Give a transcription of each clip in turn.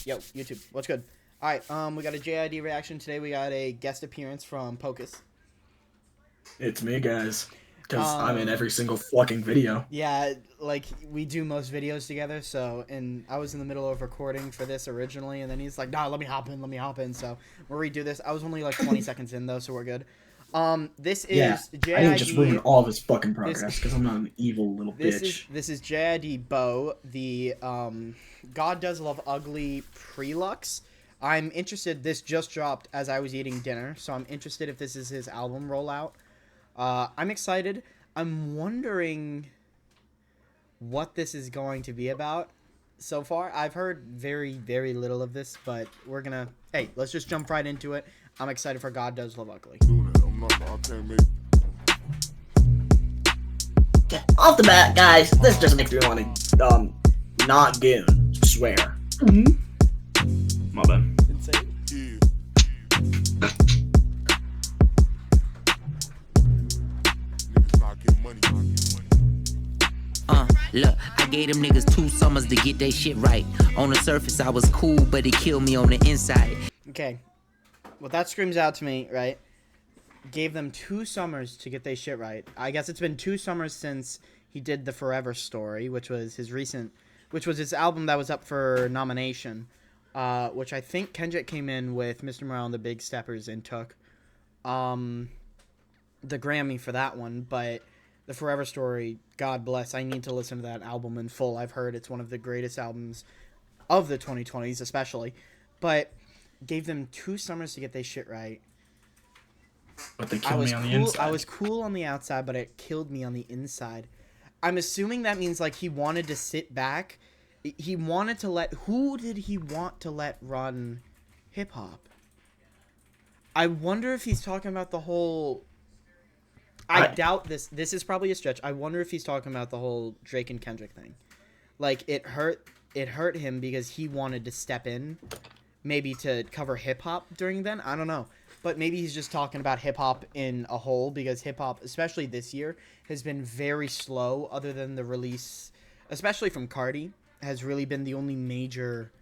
Yo, YouTube, what's good? All right, we got a JID reaction today. We got a guest appearance from Pocus. It's me, guys. Because I'm in Um, every single fucking video. yeah, like we do most videos together. So, and I was in the middle of recording for this originally, and then he's like, "Nah, let me hop in." So we'll redo this. I was only like 20 seconds in though, so we're good. This Yeah, is I didn't just ruin JID. all of his fucking progress because I'm not an evil little bitch. This is JID Bo, the God Does Love Ugly Prelux. I'm interested. This just dropped as I was eating dinner, so I'm interested if this is his album rollout. I'm excited. I'm wondering what this is going to be about. So far, I've heard very, very little of this, but we're gonna. Hey, let's just jump right into it. I'm excited for God Does Love Ugly. Off the bat, guys, this doesn't make me want to, not goon. Swear. My bad. Insane. Look, I gave them niggas 2 summers to get they shit right. On the surface, I was cool, but it killed me on the inside. Okay. Well, that screams out to me, right? Gave them 2 summers to get their shit right. I guess it's been 2 summers since he did the Forever Story, which was his album that was up for nomination, which I think Kendrick came in with Mr. Morale and the Big Steppers and took the Grammy for that one. But the Forever Story, God bless, I need to listen to that album in full. I've heard it's one of the greatest albums of the 2020s, especially. But gave them 2 summers to get their shit right. But they killed me on the inside. I was cool on the outside, but it killed me on the inside. I'm assuming that means like he wanted to sit back. He wanted to let. Who did he want to let run hip hop? I wonder if he's talking about the whole. I doubt this. This is probably a stretch. I wonder if he's talking about the whole Drake and Kendrick thing. Like it hurt him because he wanted to step in, maybe to cover hip hop during then. I don't know. But maybe he's just talking about hip-hop in a whole, because hip-hop, especially this year, has been very slow, other than the release, especially from Cardi, has really been the only major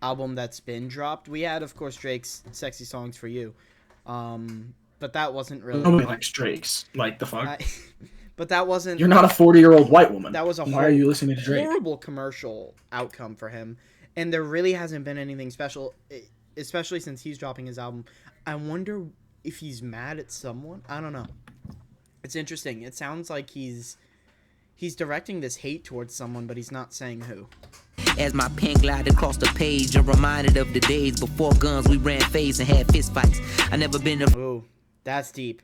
album that's been dropped. We had, of course, Drake's Sexy Songs for You, but that wasn't really... Nobody likes Drake's. Like, the fuck? But that wasn't... You're not a 40-year-old white woman. That was a Why are you listening to Drake? Horrible commercial outcome for him, and there really hasn't been anything special, especially since he's dropping his album. I wonder if he's mad at someone. I don't know. It's interesting. It sounds like he's directing this hate towards someone, but he's not saying who. As my pen glided across the page, I'm reminded of the days before guns, we ran fades and had fist fights. I never been to... Ooh, that's deep.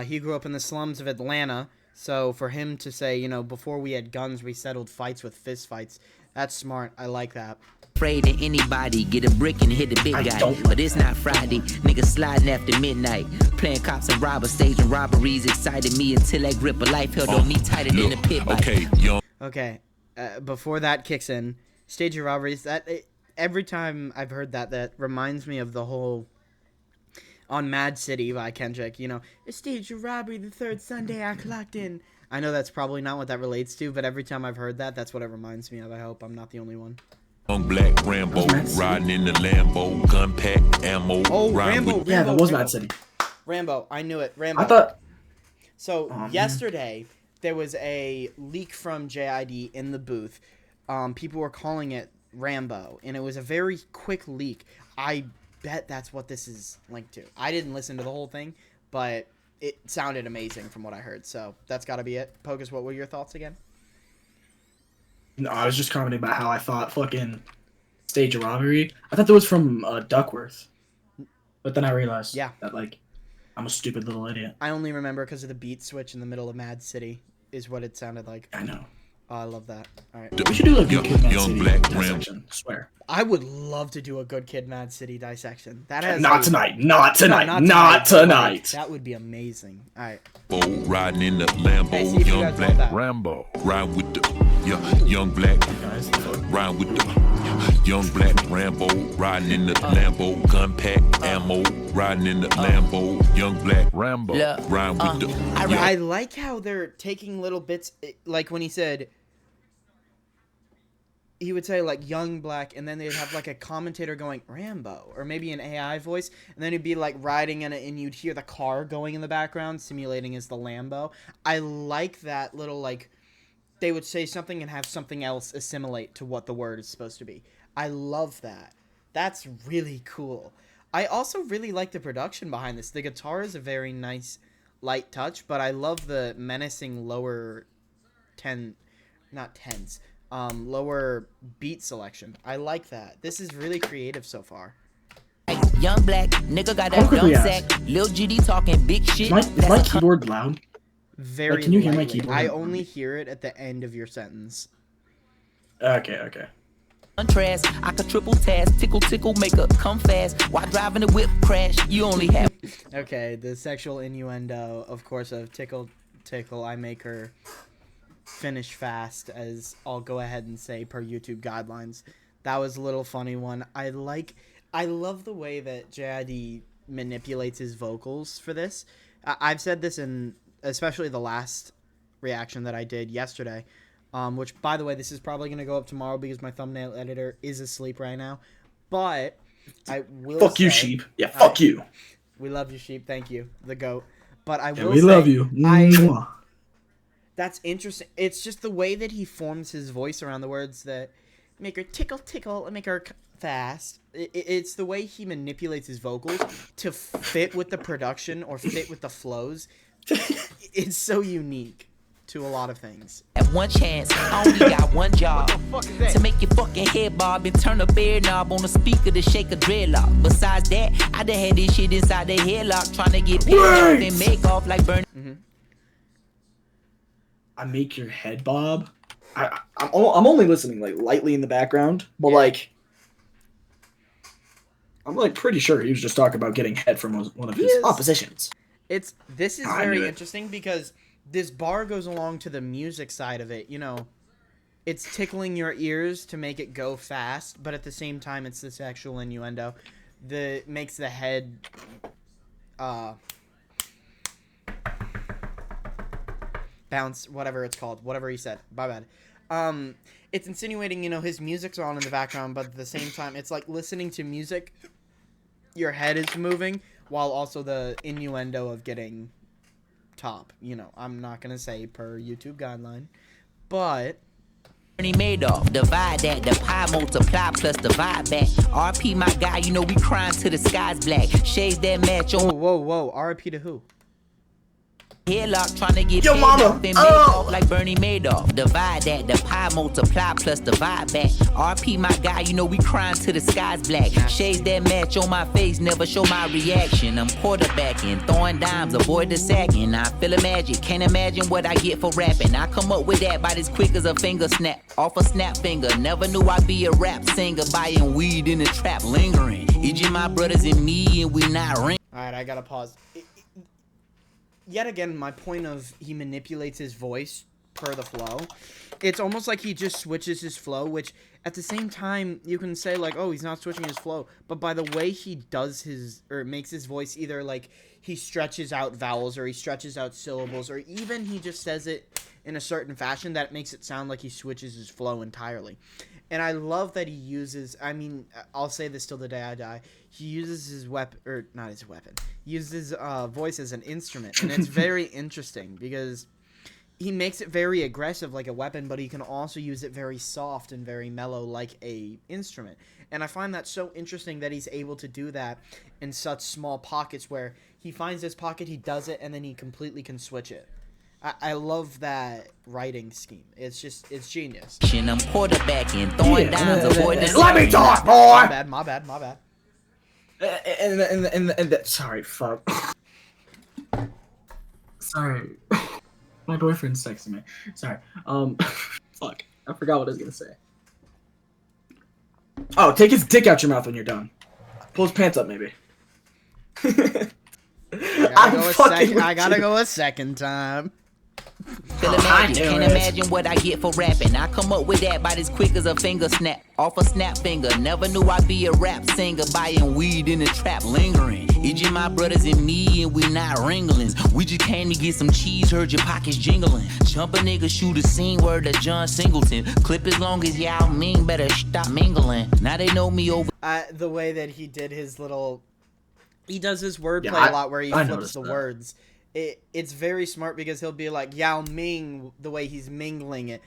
He grew up in the slums of Atlanta, so for him to say, you know, before we had guns, we settled fights with fist fights, that's smart. I like that. Afraid of anybody, get a brick and hit the big guy. But it's not Friday, niggas sliding after midnight, playing cops and robbers, staging robberies excited me until that grip of life held on me tighter than a pit bite. Okay, before that kicks in, staging robberies. Every time I've heard that, that reminds me of the whole on Mad City by Kendrick. You know, a stage of robbery the 3rd Sunday I clocked in. I know that's probably not what that relates to, but every time I've heard that, that's what it reminds me of. I hope I'm not the only one. Young black Rambo, riding in the Lambo, gun pack, ammo. Oh, Rambo. Yeah, that was Mad City. Rambo, I knew it. Rambo. I thought... So, yesterday, there was a leak from JID in the booth. People were calling it Rambo, and it was a very quick leak. I bet that's what this is linked to. I didn't listen to the whole thing, but it sounded amazing from what I heard, so that's got to be it. Pocus, what were your thoughts again? No, I was just commenting about how I thought fucking Stage of Robbery. I thought that was from Duckworth. But then I realized that, like, I'm a stupid little idiot. I only remember because of the beat switch in the middle of Mad City is what it sounded like. I know. Oh, I love that. All right. We should do a Good Kid, Mad Young City Black dissection. I swear. I would love to do a Good Kid, Mad City dissection. That has Not tonight. Not tonight. Not tonight. That would be amazing. All right. Riding in the Lambo, Hey, see if you young guys black want that. Rambo, ride with the young black, ride with the young black Rambo, riding in the Lambo, gun pack, ammo, riding in the Lambo, young black Rambo, ride with the. I like how they're taking little bits, like when he said, he would say like young black, and then they'd have like a commentator going Rambo, or maybe an AI voice, and then he'd be like riding in it, and you'd hear the car going in the background, simulating as the Lambo. I like that little like they would say something and have something else assimilate to what the word is supposed to be. I love that. That's really cool. I also really like the production behind this. The guitar is a very nice light touch, but I love the menacing lower lower beat selection. I like that. This is really creative so far. Young black nigga got that dumb sack. Lil GD talking big shit. Is my keyboard loud? Very like, can you hear lightly. my keyboard? I only hear it at the end of your sentence. Okay. Contrast, I could triple task, tickle, make her come fast. While driving the whip crash, you only have. Okay, the sexual innuendo, of course, of tickle, I make her finish fast, as I'll go ahead and say per YouTube guidelines. That was a little funny one. I love the way that Jid'S manipulates his vocals for this. I've said this in especially the last reaction that I did yesterday, which, by the way, this is probably going to go up tomorrow because my thumbnail editor is asleep right now. But I will Fuck you, Sheep. Yeah, fuck you. We love you, Sheep. Thank you, the GOAT. But I will we love you. That's interesting. It's just the way that he forms his voice around the words that make her tickle, and make her fast. It's the way he manipulates his vocals to fit with the production or fit with the flows. It's so unique to a lot of things. At one chance, I only got one job. To make your fucking head bob and turn a bear knob on a speaker to shake a dreadlock. Besides that, I done had this shit inside the headlock trying to get paid off and make off like burn. I make your head bob. I'm only listening like lightly in the background, but like I'm like pretty sure he was just talking about getting head from one of his oppositions. This is very interesting because this bar goes along to the music side of it. You know, it's tickling your ears to make it go fast, but at the same time, it's the sexual innuendo that makes the head bounce, whatever it's called, whatever he said. My bad. It's insinuating, you know, his music's on in the background, but at the same time, it's like listening to music. Your head is moving while also the innuendo of getting top. You know, I'm not gonna say per YouTube guideline, but Bernie Madoff, divide that, the pie multiply plus divide back. RP my guy, you know we crying to the skies black. Shades that match on. Whoa, RP to who? Headlock trying to get paid off and make off like Bernie Madoff. Divide that, the pie multiply plus divide back. RP my guy, you know we crying to the skies black. Shades that match on my face, never show my reaction. I'm quarterbacking, throwing dimes, avoid the sacking. I feel a magic, can't imagine what I get for rapping. I come up with that about as quick as a finger snap. Off a snap finger, never knew I'd be a rap singer. Buying weed in the trap, lingering. Each my brothers and me, and we not ring. Alright, I gotta pause. Yet again, my point of he manipulates his voice per the flow. It's almost like he just switches his flow, which at the same time you can say like, oh, he's not switching his flow. But by the way he does his, or makes his voice either like he stretches out vowels or he stretches out syllables, or even he just says it in a certain fashion that makes it sound like he switches his flow entirely. And I love that he uses, I mean, I'll say this till the day I die, he uses his weapon, or not his weapon, he uses his voice as an instrument. And it's very interesting because he makes it very aggressive like a weapon, but he can also use it very soft and very mellow like a instrument. And I find that so interesting that he's able to do that in such small pockets where he finds his pocket, he does it, and then he completely can switch it. I love that writing scheme. It's genius. I'm quarterbacking, throwing dimes, avoid the. Let me talk, boy. My bad. And sorry, fuck. Sorry, my boyfriend's texting me. Sorry. Fuck. I forgot what I was gonna say. Oh, take his dick out your mouth when you're done. Pull his pants up, maybe. I gotta go a second time. Feel magic, can't imagine what I get for rapping. I come up with that about as quick as a finger snap. Off a snap finger, never knew I'd be a rap singer. Buying weed in the trap, lingering. It's just my brothers and me, and we not ringlings. We just came to get some cheese, heard your pockets jingling. Jump a nigga, shoot a scene, word to John Singleton. Clip as long as y'all mean, better stop mingling. Now they know me over. The way that he did his little... He does his wordplay a lot where he flips the words. It's very smart because he'll be like Yao Ming the way he's mingling it.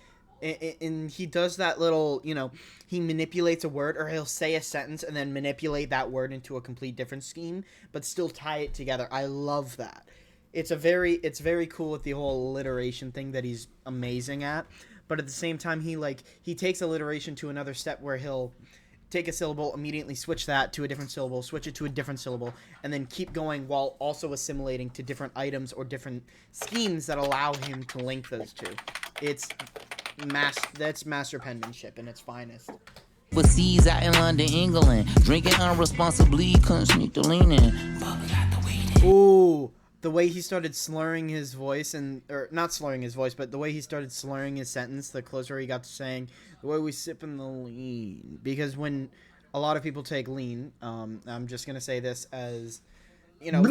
And he does that little, you know, he manipulates a word, or he'll say a sentence and then manipulate that word into a complete different scheme, but still tie it together. I love that. It's very cool with the whole alliteration thing that he's amazing at. But at the same time, he takes alliteration to another step where he'll take a syllable, immediately switch that to a different syllable, switch it to a different syllable, and then keep going while also assimilating to different items or different schemes that allow him to link those two. That's master penmanship in its finest. Overseas out in London, England, drinking irresponsibly, couldn't sneak the lean in. Ooh, the way he started slurring his voice, or not slurring his voice, but the way he started slurring his sentence, the closer he got to saying, the way we sip in the lean. Because when a lot of people take lean, I'm just going to say this as, you know,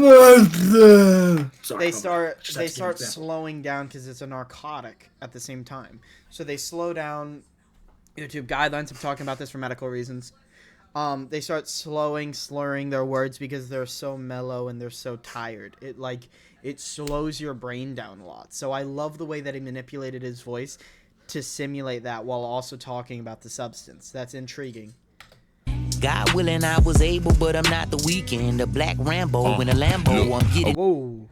they start slowing down because it's a narcotic at the same time. So they slow down. YouTube guidelines, I'm talking about this for medical reasons. They start slurring their words because they're so mellow and they're so tired. It slows your brain down a lot. So I love the way that he manipulated his voice to simulate that while also talking about the substance. That's intriguing. God willing, I was able, but I'm not the Weeknd. The Black Rambo in a Lambo, I'm getting. Whoa.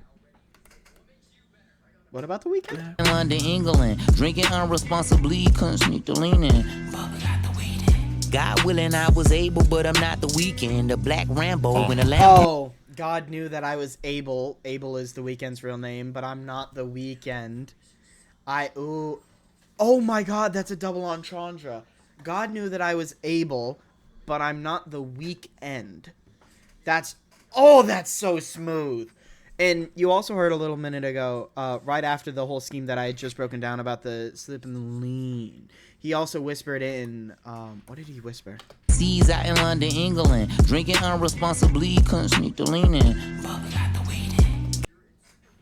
What about the Weeknd? In London, England, drinking irresponsibly, couldn't sneak the lean in. God willing, I was able, but I'm not the Weeknd. The Black Rambo in a Lambo. Oh, God knew that I was able. Able is the Weeknd's real name, but I'm not the Weeknd. Oh my God, that's a double entendre. God knew that I was able, but I'm not the Weeknd. That's so smooth. And you also heard a little minute ago, right after the whole scheme that I had just broken down about the slip and the lean, he also whispered in, what did he whisper? Seas out in London, England, drinking irresponsibly, couldn't sneak the lean in.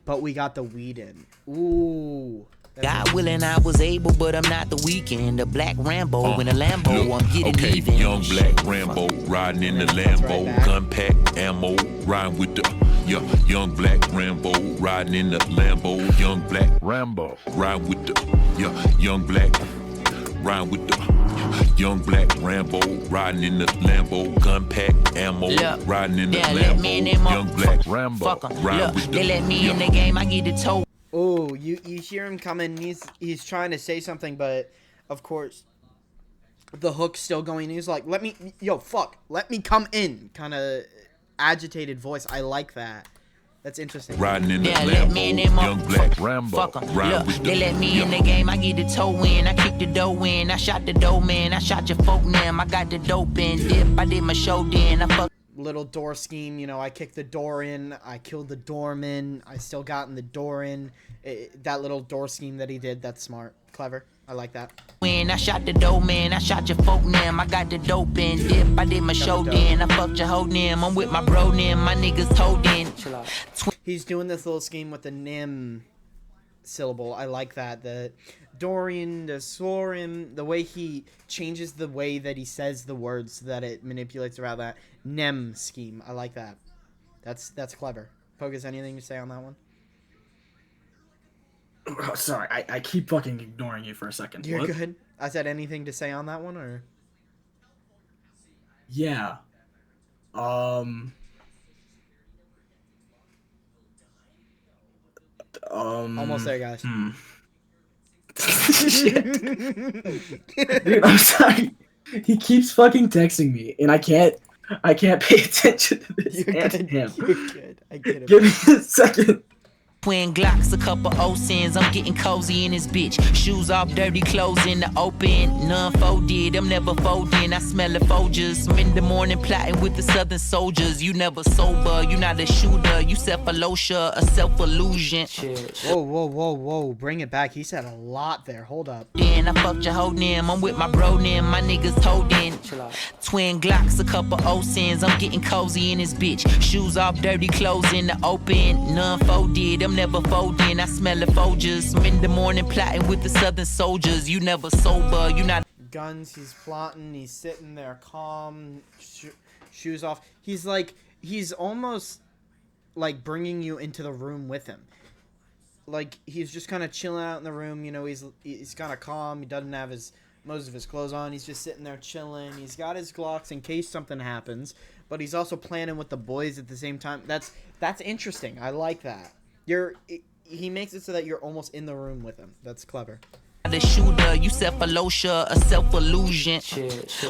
But we got the weed in. Ooh. God willing, I was able, but I'm not the Weeknd. The Black Rambo in a Lambo, I'm getting even. Young Black Rambo, riding in the Lambo, gun pack, ammo, riding with the, Young Black Rambo, riding in the Lambo, Young Black Rambo, riding with the, Young Black, riding with the, Young Black Rambo, riding in the Lambo, gun pack, ammo, riding in the Lambo, Young Black Rambo, riding with the, they let me in the game, I get the toe. Oh, you hear him coming. He's trying to say something, but of course, the hook's still going. He's like, let me come in. Kind of agitated voice. I like that. That's interesting. Riding in the Lambo, Young Black Rambo. Look, they let me in the game. I get the toe in. I kick the dough in. I shot the dough man. I shot your folk name. I got the dope in. Dip. I did my show then. I fuck. Little door scheme, you know, I kicked the door in, I killed the doorman, I still gotten the door in. That little door scheme that he did, that's smart, clever. I like that. When I shot the dope man, I shot your folk name, I got the dope in. Dip, I did my show then, I fucked your hoe name. I'm with my bro name, my niggas told in. He's doing this little scheme with the nim syllable. I like that. The Dorian, the Sorin, the way he changes the way that he says the words so that it manipulates around that nem scheme. I like that. That's clever. Pocus, anything to say on that one? Oh, sorry, I keep fucking ignoring you for a second. You're what? good. I said anything to say on that one, or? Yeah. Almost there, guys. Shit. Dude, I'm sorry. He keeps fucking texting me, and I can't pay attention to this. You're good. You're good. I get it. Give me a second. Twin Glocks, a couple O-sins, I'm getting cozy in this bitch. Shoes off, dirty clothes in the open. None folded, I'm never folding. I smell the Folgers. I'm in the morning plotting with the Southern soldiers. You never sober, you not a shooter. You self-alosha, a self-illusion. Whoa, whoa, whoa, whoa. Bring it back. He said a lot there. Hold up. Then I fucked your whole them. I'm with my bro them. My niggas told in. Twin Glocks, a couple O-sins. I'm getting cozy in this bitch. Shoes off, dirty clothes in the open. None folded, I'm never folding. I smell the Folgers. I'm in the morning plotting with the Southern soldiers. You never sober, you not. Guns, he's plotting. He's sitting there calm. Shoes off. He's almost like bringing you into the room with him. Like, he's just kind of chilling out in the room. You know, he's kind of calm. He doesn't have most of his clothes on. He's just sitting there chilling. He's got his Glocks in case something happens, but he's also planning with the boys at the same time. That's interesting. I like that. He makes it so that you're almost in the room with him. That's clever. The shooter, you self-alosha, a self-illusion.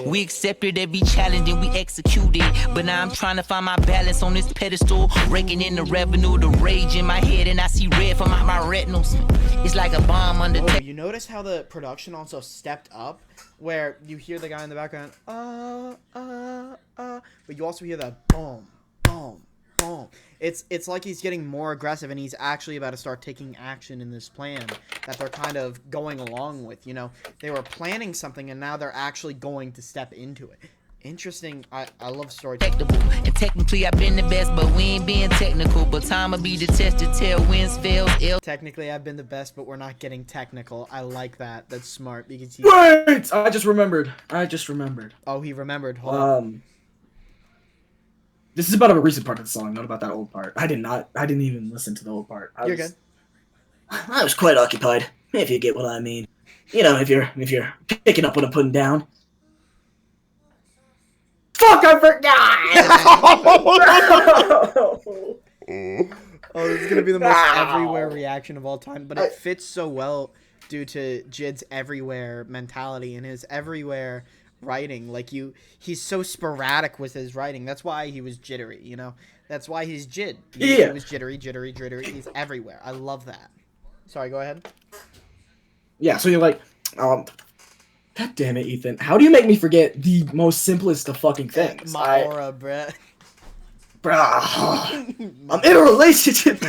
We accepted every challenge and we executed. But now I'm trying to find my balance on this pedestal. Raking in the revenue, the rage in my head, and I see red from my retinals. It's like a bomb under. Oh, you notice how the production also stepped up, where you hear the guy in the background, but you also hear the boom, boom, boom. It's like he's getting more aggressive, and he's actually about to start taking action in this plan that they're kind of going along with. You know, they were planning something, and now they're actually going to step into it. Interesting. I love storytelling. And technically, I've been the best, but we ain't being technical. But time will be the test to tell wins, fails, ill. Technically, I've been the best, but we're not getting technical. I like that. That's smart because Wait! I just remembered. Oh, he remembered. Hold on. This is about a recent part of the song, not about that old part. I didn't even listen to the old part. You're good. I was quite occupied, if you get what I mean. You know, if you're picking up what I'm putting down. Fuck, I forgot! Oh, this is gonna be the most everywhere reaction of all time, but it fits so well due to Jid'S everywhere mentality and his everywhere writing. Like, he's so sporadic with his writing. That's why he was jittery, you know? That's why he's Jid. He was jittery. He's everywhere. I love that. Sorry, go ahead. Yeah, so you're like, God damn it, Ethan. How do you make me forget the most simplest of fucking things? My aura, bruh. Bruh. I'm in a relationship.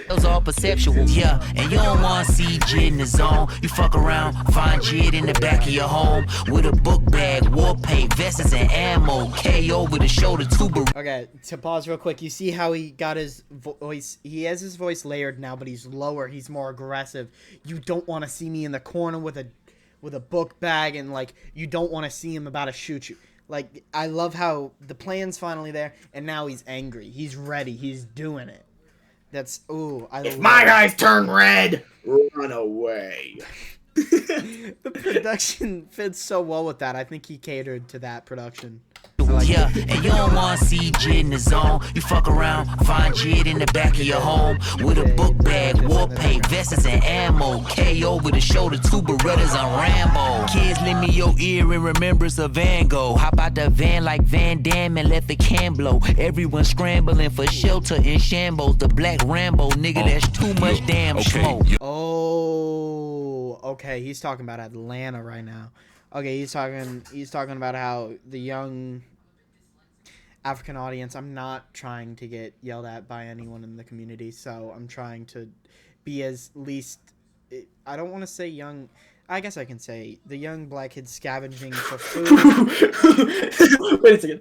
Those all perceptual, yeah. And you don't want to see Jid in the zone. You fuck around, find Jid in the back of your home with a book bag, war paint, vests, and ammo. KO with a shoulder tuber. Okay, to pause real quick, you see how he got his voice. He has his voice layered now, but he's lower. He's more aggressive. You don't want to see me in the corner with a book bag, and like you don't want to see him about to shoot you. Like, I love how the plan's finally there, and now he's angry. He's ready. He's doing it. That's, ooh, if my guys turn red, run away. The production fits so well with that. I think he catered to that production. Yeah, and you don't want to see Jid in the zone. You fuck around, find Jid in the back of your home with a book bag, war paint, vests, and ammo. KO with a shoulder, two Berettas on Rambo. Kids, lend me your ear in remembrance of Van Gogh. Hop out the van like Van Damme and let the can blow. Everyone scrambling for shelter in shambles. The black Rambo, nigga, that's too much damn smoke. Oh, okay, he's talking about Atlanta right now. Okay, he's talking about how the young African audience. I'm not trying to get yelled at by anyone in the community, so I'm trying to be as least. I don't want to say young. I guess I can say the young black kids scavenging for food. Wait a second.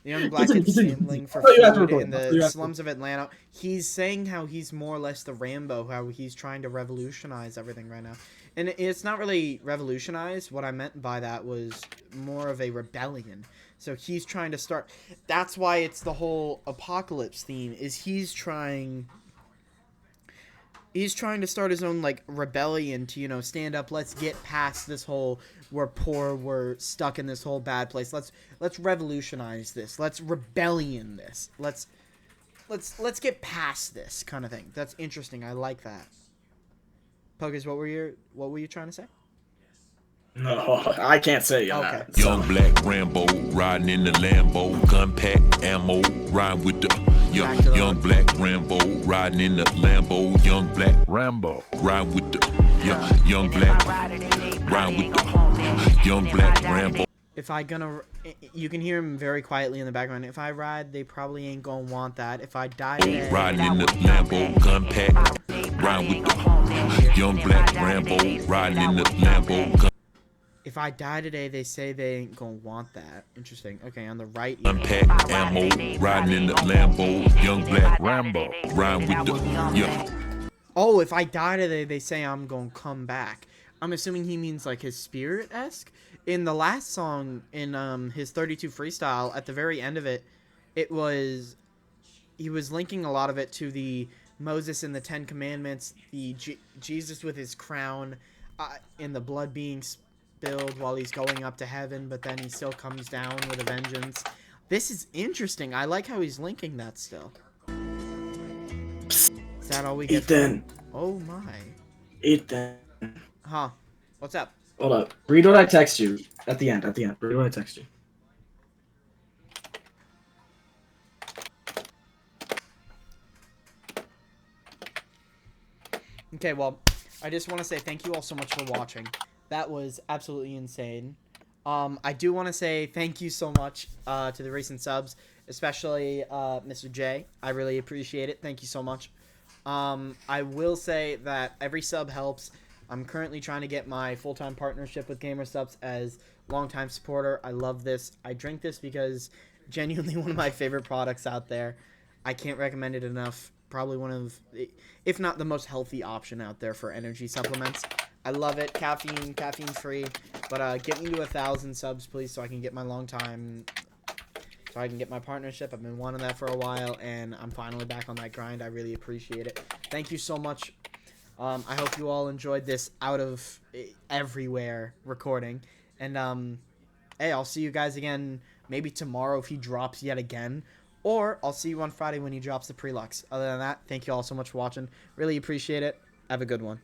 The young black kids scrambling for food in the slums of Atlanta. He's saying how he's more or less the Rambo, how he's trying to revolutionize everything right now. And it's not really revolutionized. What I meant by that was more of a rebellion. So he's trying to start. That's why it's the whole apocalypse theme. Is he's trying to start his own like rebellion to, you know, stand up. Let's get past this whole we're poor, we're stuck in this whole bad place. Let's revolutionize this. Let's rebellion this. Let's get past this kind of thing. That's interesting. I like that. Pokers, what were you trying to say? No, I can't say okay. Young black Rambo riding in the Lambo, gun pack, ammo, riding with the Yeah, young black Rambo, riding in the Lambo. Young black Rambo, ride with the, yeah, young black, ride with the, young black Rambo. If I gonna, you can hear him very quietly in the background. If I ride, they probably ain't gonna want that. If I die today, riding in the Lambo, gun pack, ride with the, young black Rambo, riding in the Lambo. If I die today, they say they ain't gonna want that. Interesting. Okay, on the right. Unpack ammo, riding in the Lambo, young black Rambo, riding with the, yeah. Oh, if I die today, they say I'm gonna come back. I'm assuming he means like his spirit-esque. In the last song, in his 32 freestyle, at the very end of it, he was linking a lot of it to the Moses and the Ten Commandments, the Jesus with his crown, and the blood being spilled while he's going up to heaven, but then he still comes down with a vengeance. This is interesting. I like how he's linking that still. Is that all we get? Ethan. Oh my. Ethan. Huh. What's up? Hold up. Read what I text you at the end. Read what I text you. Okay, well, I just want to say thank you all so much for watching. That was absolutely insane. I do want to say thank you so much to the recent subs, especially Mr. J. I really appreciate it. Thank you so much. I will say that every sub helps. I'm currently trying to get my full-time partnership with GamerSubs as longtime supporter. I love this. I drink this because genuinely one of my favorite products out there. I can't recommend it enough. Probably one of, if not the most healthy option out there for energy supplements. I love it. Caffeine free. But get me to 1,000 subs, please, so I can get my so I can get my partnership. I've been wanting that for a while, and I'm finally back on that grind. I really appreciate it. Thank you so much. I hope you all enjoyed this out of everywhere recording. And, hey, I'll see you guys again maybe tomorrow if he drops yet again. Or I'll see you on Friday when he drops the Prelux. Other than that, thank you all so much for watching. Really appreciate it. Have a good one.